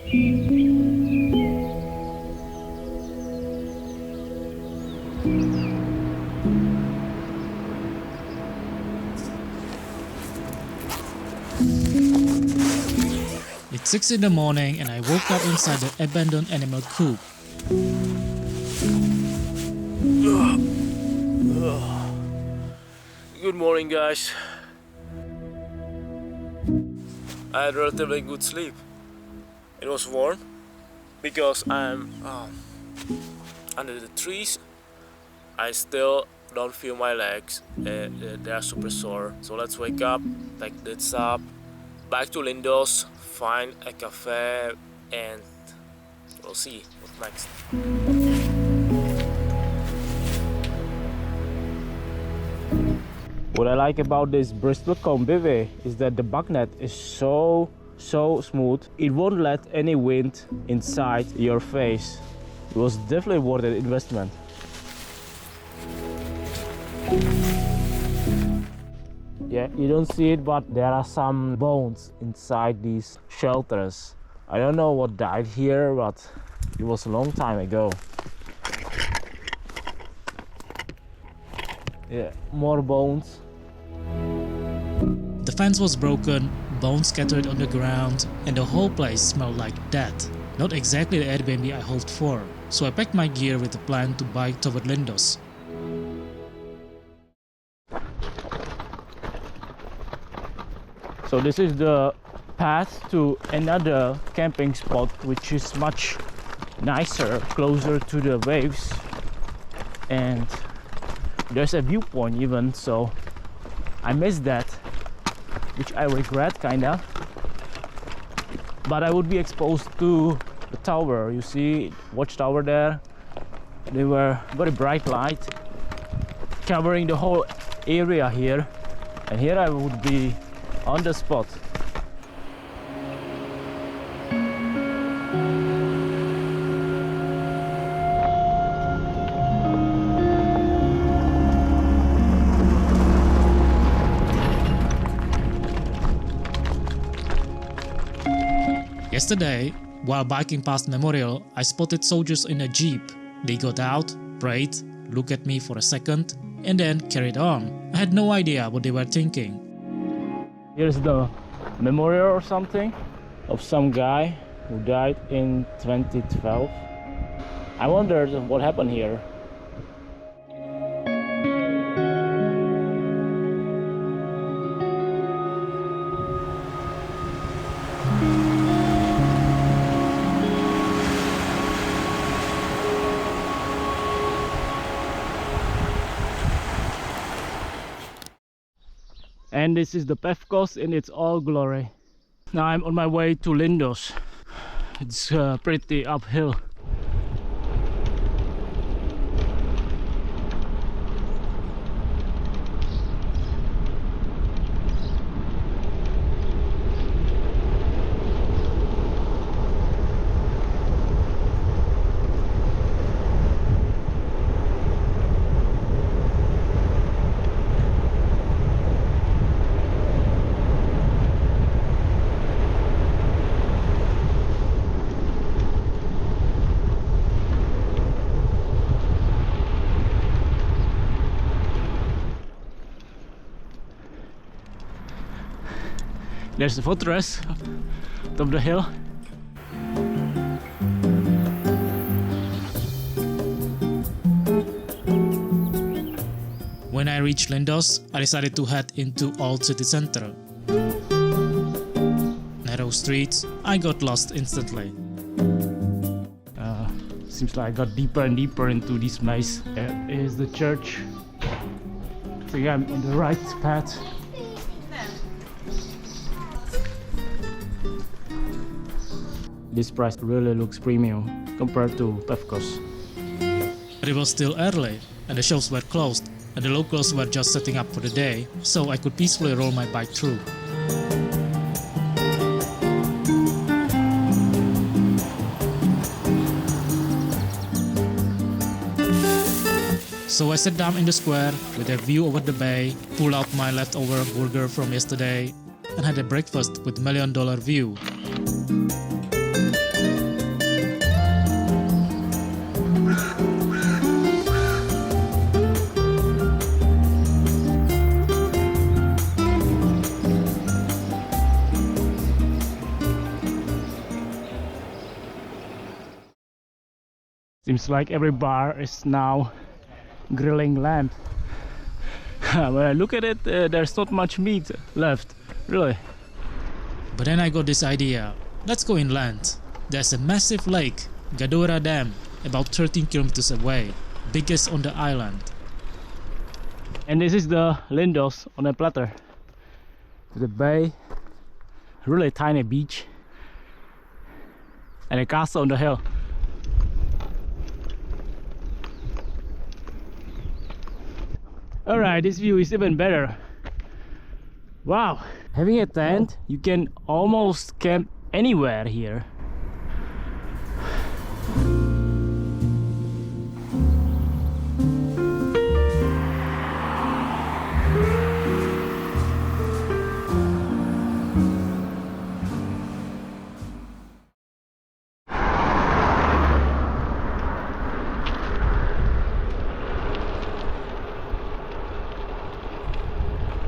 It's 6 in the morning and I woke up inside the abandoned animal coop. Good morning, guys. I had relatively good sleep. It was warm because I'm under the trees. I still don't feel my legs. They are super sore. So let's wake up, pick this up, back to Lindos, find a cafe, and we'll see what's next. What I like about this Bristol comb bivy is that the bug net is so smooth. It won't let any wind inside your face. It was definitely worth the investment. Yeah, you don't see it, but there are some bones inside these shelters. I don't know what died here, but it was a long time ago. Yeah, more bones. The fence was broken, bones scattered on the ground, and the whole place smelled like death. Not exactly the Airbnb I hoped for, so I packed my gear with the plan to bike toward Lindos. So this is the path to another camping spot, which is much nicer, closer to the waves, and there's a viewpoint even, so I missed that, which I regret kinda. But I would be exposed to the tower. You see, watchtower there. They were very bright light covering the whole area here, and here I would be on the spot. Yesterday, while biking past Memorial, I spotted soldiers in a jeep. They got out, prayed, looked at me for a second, and then carried on. I had no idea what they were thinking. Here's the memorial or something of some guy who died in 2012. I wondered what happened here. And this is the Pefkos in its all glory. Now I'm on my way to Lindos. It's pretty uphill. There's the fortress top of the hill. When I reached Lindos, I decided to head into Old City Center. Narrow streets, I got lost instantly. Seems like I got deeper and deeper into this maze. There is the church. I think I'm on the right path. This price really looks premium compared to Pefkos. But it was still early, and the shops were closed, and the locals were just setting up for the day, so I could peacefully roll my bike through. So I sat down in the square with a view over the bay, pulled out my leftover burger from yesterday, and had a breakfast with $1 million view. Seems like every bar is now grilling lamb. When I look at it, there's not much meat left, really. But then I got this idea. Let's go inland. There's a massive lake, Gadoura Dam, about 13 kilometers away, biggest on the island. And this is the Lindos on a platter. The bay, really tiny beach, and a castle on the hill. Alright, this view is even better. Wow, having a tent, you can almost camp anywhere here.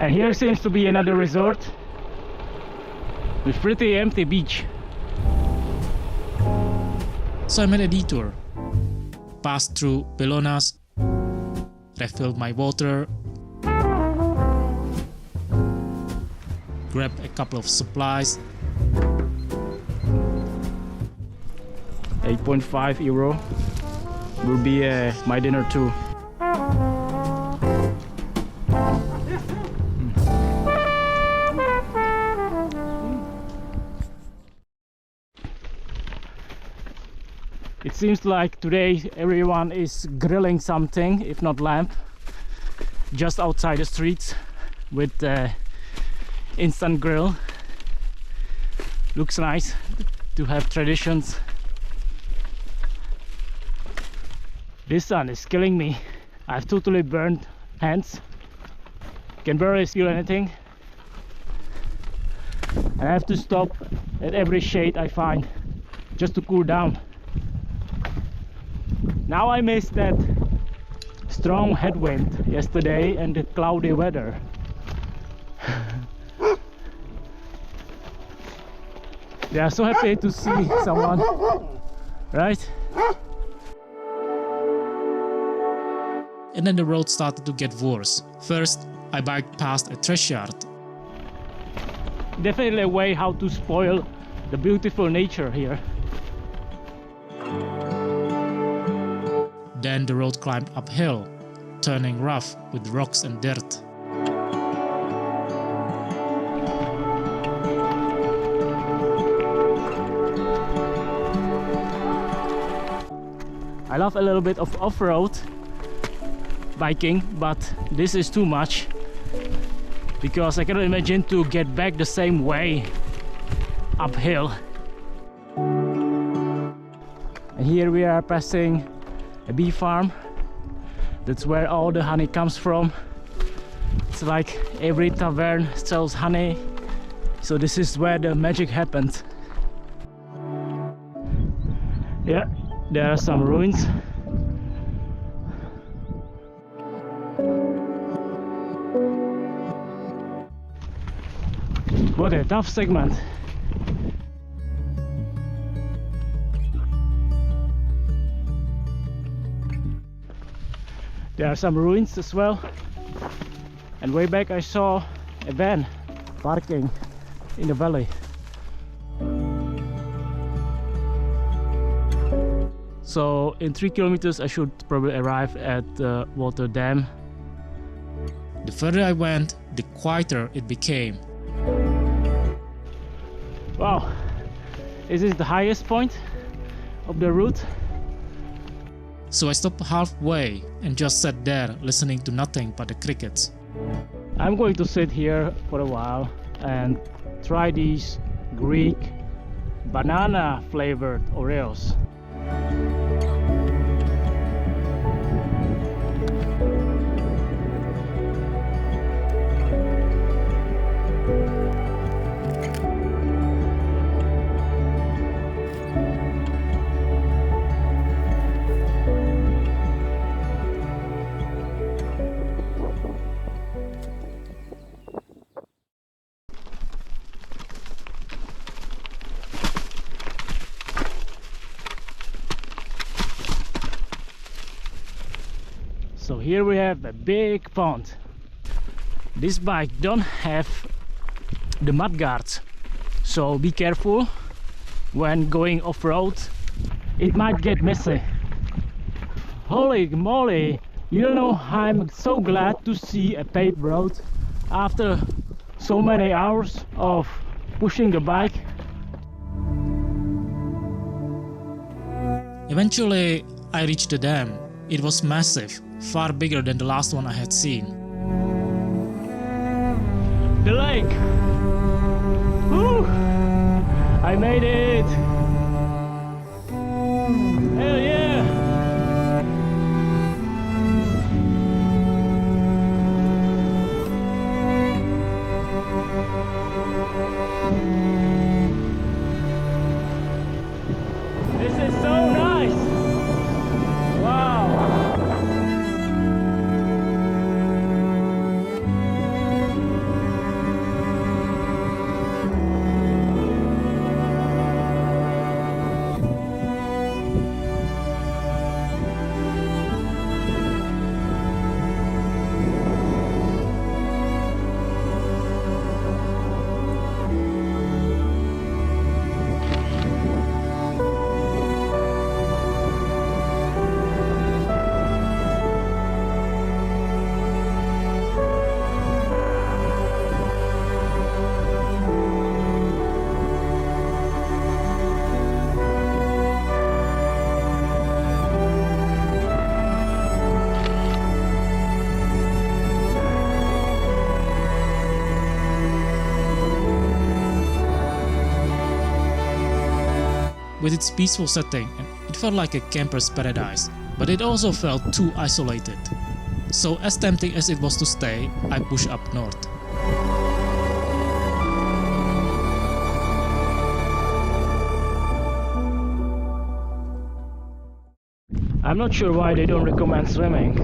And here seems to be another resort with pretty empty beach. So I made a detour, passed through Pílonas, refilled my water, grabbed a couple of supplies. €8.5 will be my dinner too. It seems like today everyone is grilling something, if not lamb, just outside the streets with instant grill. Looks nice to have traditions. This sun is killing me. I've totally burned hands, can barely feel anything, and I have to stop at every shade I find just to cool down. Now I miss that strong headwind yesterday and the cloudy weather. They are so happy to see someone, right? And then the road started to get worse. First, I biked past a trash yard. Definitely a way how to spoil the beautiful nature here. Then the road climbed uphill, turning rough with rocks and dirt. I love a little bit of off-road biking, but this is too much because I cannot imagine to get back the same way uphill. And here we are passing a bee farm. That's where all the honey comes from. It's like every tavern sells honey, so this is where the magic happens. Yeah, there are some ruins. What a tough segment. There are some ruins as well, and way back I saw a van parking in the valley. So in 3 kilometers I should probably arrive at the water dam. The further I went, the quieter it became. Wow, is this the highest point of the route? So I stopped halfway and just sat there listening to nothing but the crickets. I'm going to sit here for a while and try these Greek banana flavored Oreos. here we have a big pond. This bike don't have the mud guards, so be careful when going off-road. It might get messy. Holy moly! You know, I'm so glad to see a paved road after so many hours of pushing the bike. Eventually, I reached the dam. It was massive, far bigger than the last one I had seen. The lake! Woo! I made it! Hell yeah! This is so nice! Wow! With its peaceful setting, it felt like a camper's paradise, but it also felt too isolated. So as tempting as it was to stay, I pushed up north. I'm not sure why they don't recommend swimming.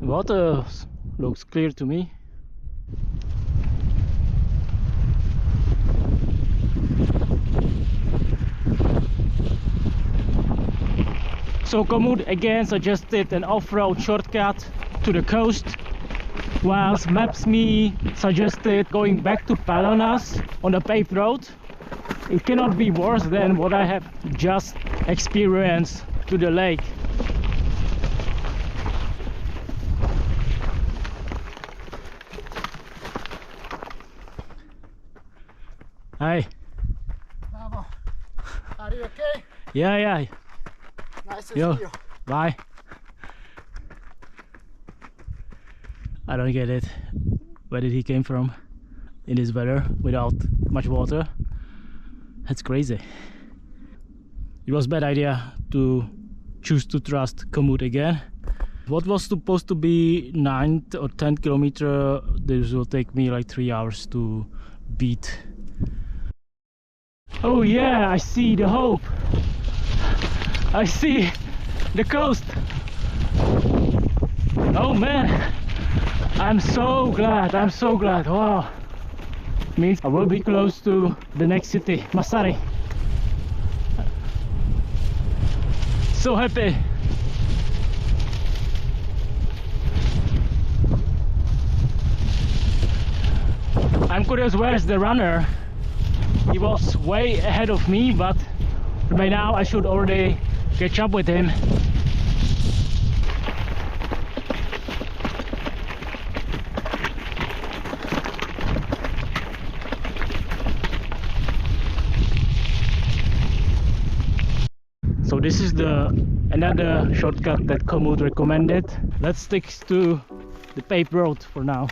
The water looks clear to me. So Komoot again suggested an off-road shortcut to the coast, whilst Maps.me suggested going back to Pílonas on the paved road. It cannot be worse than what I have just experienced to the lake. Hi. Bravo. Are you okay? Yeah. Nice to Yo. see you. Bye. I don't get it. Where did he came from in this weather without much water? That's crazy. It was a bad idea to choose to trust Komoot again. What was supposed to be 9 or 10 kilometer, this will take me like 3 hours to beat. Oh yeah, I see the hope. I see the coast. Oh man, I'm so glad, wow. Means I will be close to the next city, Massari. So happy. I'm curious, where's the runner? He was way ahead of me, but by now I should already catch up with him. So this is another shortcut that Komoot recommended. Let's stick to the paved road for now.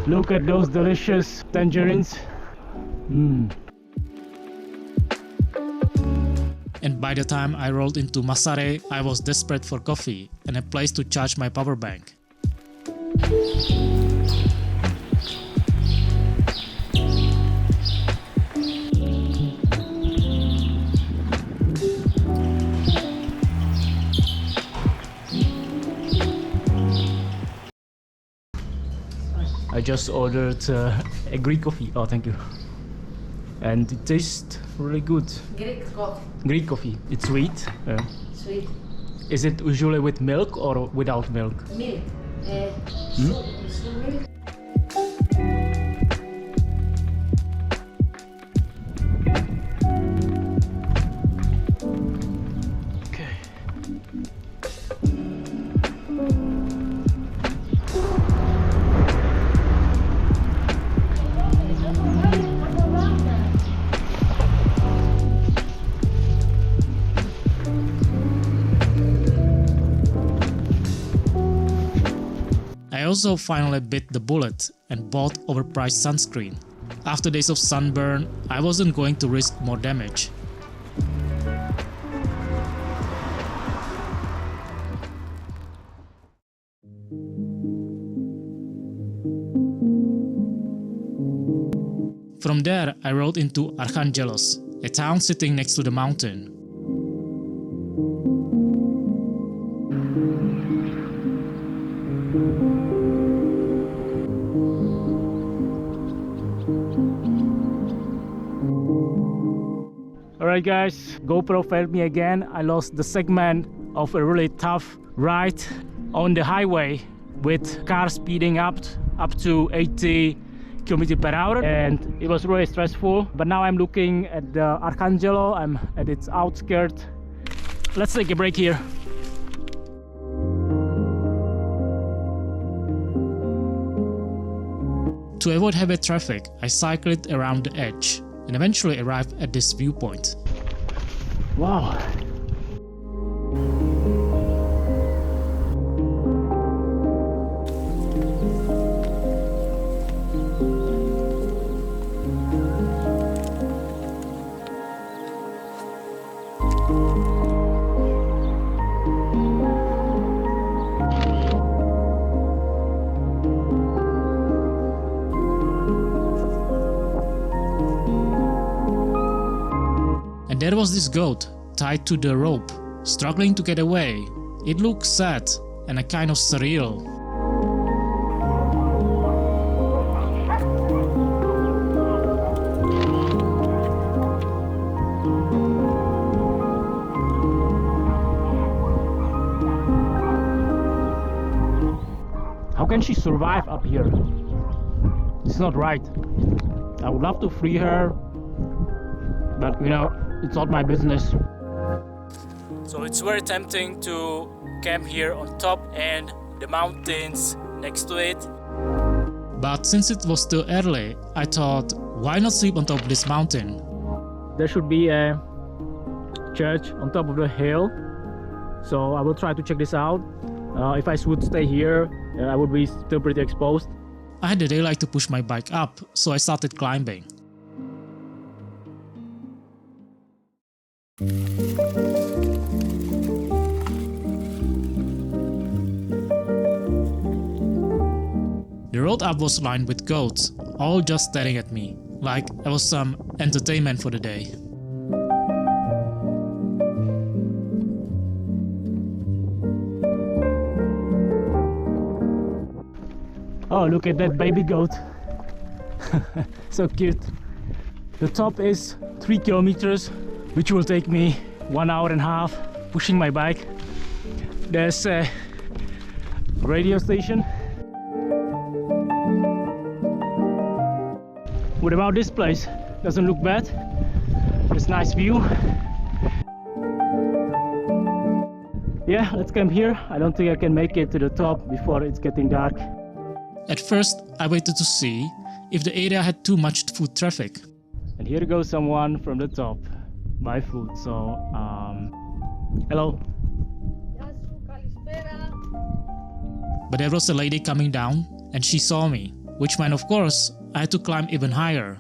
Look at those delicious tangerines. And by the time I rolled into Massari, I was desperate for coffee and a place to charge my power bank. I just ordered a Greek coffee. Oh, thank you. and it tastes really good. Greek coffee. Greek coffee. It's sweet. Sweet. Is it usually with milk or without milk? Milk. Soy milk. Okay. I also finally bit the bullet and bought overpriced sunscreen. After days of sunburn, I wasn't going to risk more damage. From there, I rode into Archangelos, a town sitting next to the mountain. Alright guys, GoPro failed me again. I lost the segment of a really tough ride on the highway with cars speeding up to 80 km/h, and it was really stressful. But now I'm looking at the Arcangelo. I'm at its outskirts. Let's take a break here. To avoid heavy traffic, I cycled around the edge and eventually arrived at this viewpoint. Wow. There was this goat tied to the rope, struggling to get away. It looked sad and a kind of surreal. How can she survive up here? It's not right. I would love to free her, but you know, it's not my business. So it's very tempting to camp here on top and the mountains next to it. But since it was still early, I thought, why not sleep on top of this mountain? There should be a church on top of the hill, so I will try to check this out. If I would stay here, I would be still pretty exposed. I had the daylight to push my bike up, so I started climbing. The road up was lined with goats, all just staring at me, like I was some entertainment for the day. Oh, look at that baby goat. So cute. The top is 3 kilometers, which will take me 1.5 hours pushing my bike. There's a radio station. What about this place? Doesn't look bad. There's a nice view. Yeah, let's camp here. I don't think I can make it to the top before it's getting dark. At first, I waited to see if the area had too much foot traffic. And here goes someone from the top. Buy food. So, hello. But there was a lady coming down and she saw me, which meant of course I had to climb even higher.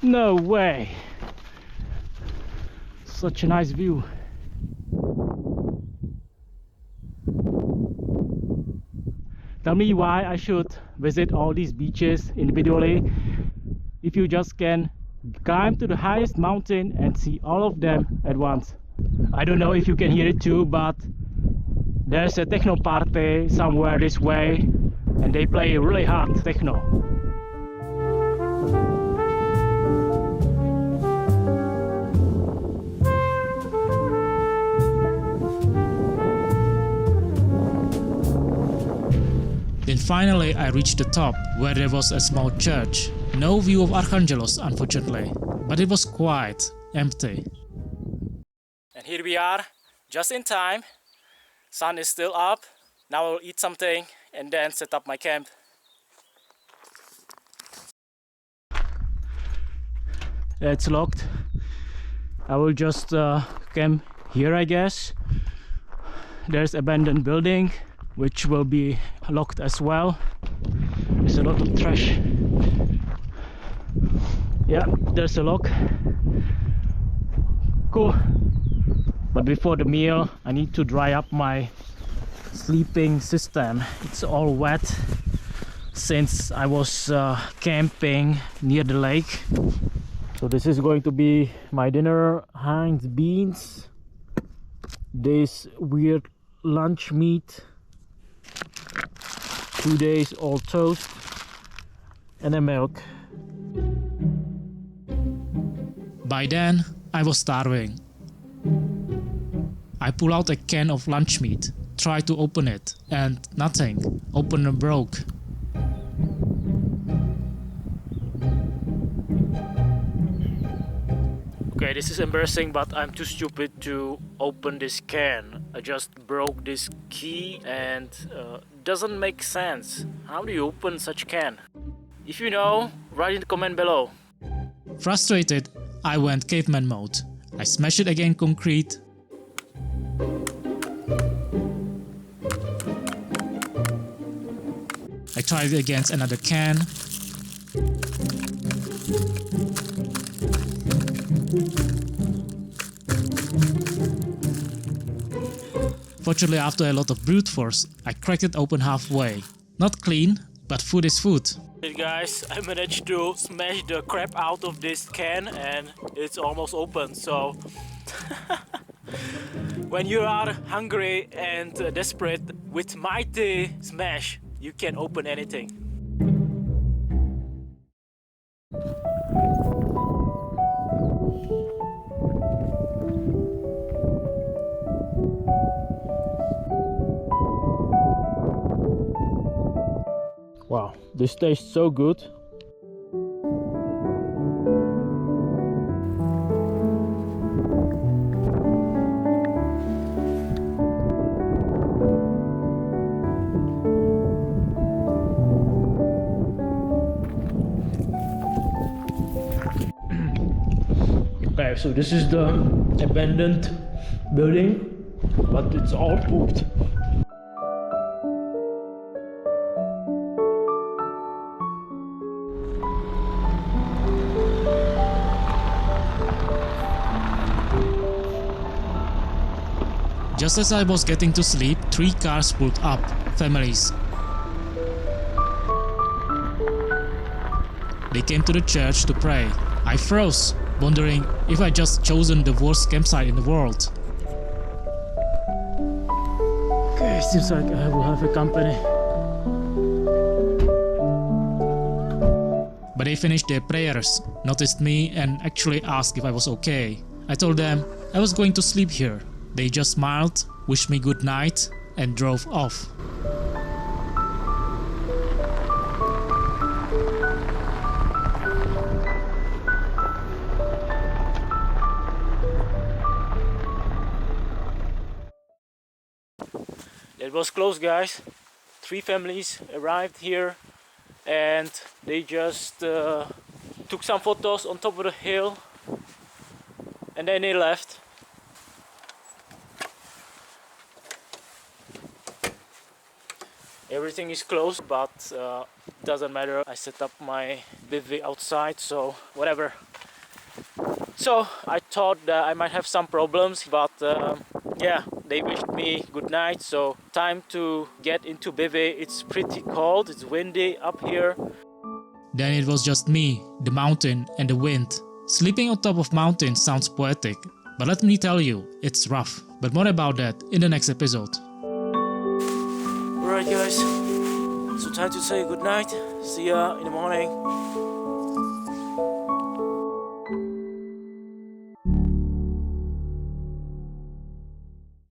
No way! Such a nice view. Tell me why I should visit all these beaches individually if you just can climb to the highest mountain and see all of them at once. I don't know if you can hear it too, but there's a techno party somewhere this way and they play really hard techno. Then finally I reached the top, where there was a small church. No view of Archangelos, unfortunately, but it was quite empty. And here we are, just in time. Sun is still up. Now I'll eat something and then set up my camp. It's locked. I will just camp here, I guess. There's abandoned building which will be locked as well. There's a lot of trash. Yeah, there's a lock. Cool. But before the meal, I need to dry up my sleeping system. It's all wet since I was camping near the lake. So this is going to be my dinner: Heinz beans, this weird lunch meat, 2 days old toast, and a milk. By then, I was starving. I pulled out a can of lunch meat, tried to open it, and nothing. Opener broke. Okay, this is embarrassing, but I'm too stupid to open this can. I just broke this key and doesn't make sense. How do you open such can? If you know, write in the comment below. Frustrated, I went caveman mode. I smashed it against concrete. I tried it against another can. Fortunately, after a lot of brute force, I cracked it open halfway. Not clean, but food is food. Hey guys, I managed to smash the crap out of this can and it's almost open, so when you are hungry and desperate, with mighty smash you can open anything. Wow, this tastes so good. Okay, so this is the abandoned building, but it's all pooped. Just as I was getting to sleep, 3 cars pulled up, families. They came to the church to pray. I froze, wondering if I just chosen the worst campsite in the world. Okay, seems like I will have a company. But they finished their prayers, noticed me and actually asked if I was okay. I told them I was going to sleep here. They just smiled, wished me good night and drove off. It was close, guys. 3 families arrived here and they just took some photos on top of the hill and then they left. Everything is closed, but doesn't matter. I set up my bivvy outside, so whatever. So I thought that I might have some problems, but yeah, they wished me good night. So time to get into bivvy. It's pretty cold, it's windy up here. Then it was just me, the mountain and the wind. Sleeping on top of mountains sounds poetic, but let me tell you, it's rough. But more about that in the next episode. Alright guys, so time to say good night. See ya in the morning.